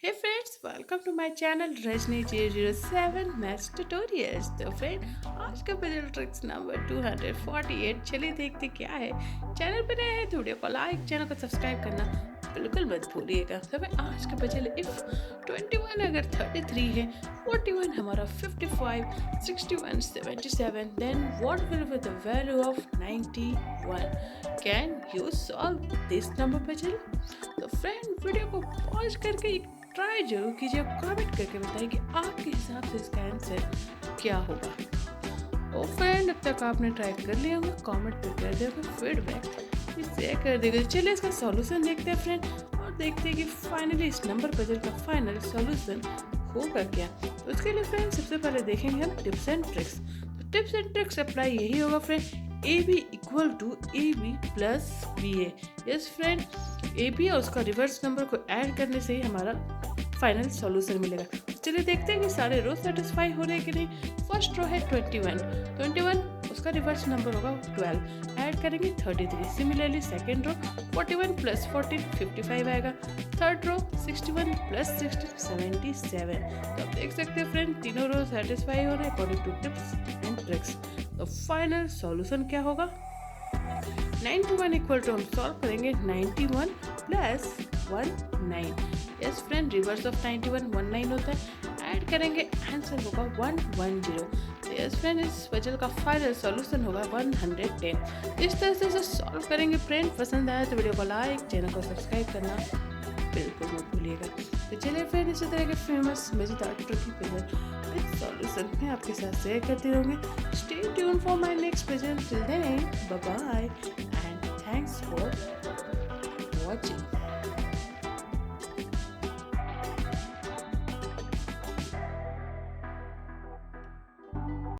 Hey friends, welcome to my channel Rajni 007 Maths Tutorials। तो friend आज का puzzle tricks number 248। चलिए देखते क्या है। चैनल पे नए हैं तो वीडियो को लाइक, चैनल को सब्सक्राइब करना बिल्कुल मत भूलिएगा। तो मैं आज का पजल इफ 21 अगर 33 है, 41 हमारा 55, 61 77, then what will be the value of 91? Can you solve this number puzzle? तो फ्रेंड वीडियो को पॉज करके ट्राई जरूर कीजिए और कमेंट करके बताइए कि आपके हिसाब से इसका आंसर क्या होगा। और फ्रेंड अब तक आपने ट्राई कर लिया होगा, कमेंट पर कर दिया होगा, फीडबैक शेयर कर देगा। चलिए इसका सॉल्यूशन देखते हैं फ्रेंड और देखते हैं कि फाइनली इस नंबर पजल का फाइनल सॉल्यूशन होगा क्या। तो उसके लिए फ्रेंड सबसे पहले देखेंगे हम टिप्स एंड ट्रिक्स। तो टिप्स एंड ट्रिक्स अप्लाई यही होगा friend, A B equal to A B plus B A. Yes friend, A B और उसका रिवर्स नंबर को ऐड करने से ही हमारा फाइनल सॉल्यूशन मिलेगा। चलिए देखते हैं कि सारे रो सेटिस्फाई हो रहे हैं कि नहीं। फर्स्ट रो है 21, उसका रिवर्स नंबर होगा 12, ऐड करेंगे 33। सिमिलरली सेकेंड रो 41 प्लस 14 55 आएगा। Third row 61 plus 16 77। तो आप देख सकते हैं फ्रेंड तीनों रो सेटिस्फाई हो रहे हैं according to tips and tricks. तो फाइनल सॉल्यूशन क्या होगा? 91 इक्वल टू हम सॉल्व करेंगे 91 plus 19। Yes friend, reverse of 91 19 होता है, ऐड करेंगे आंसर होगा 110। तो यस फ्रेंड, इस पजल का फाइनल सॉल्यूशन होगा 110। इस तरह से सॉल्व करेंगे फ्रेंड। पसंद आया तो वीडियो को लाइक, चैनल को सब्सक्राइब करना बिल्कुल मत भूलिएगा। तो चलिए फ्रेंड, इसी तरह के फेमस मजेदार ट्रिकी पजल इस सॉल्यूशन में आपके साथ शेयर करती रहूँगी। Stay tune for my next puzzle. Till then bye bye and thanks for watching.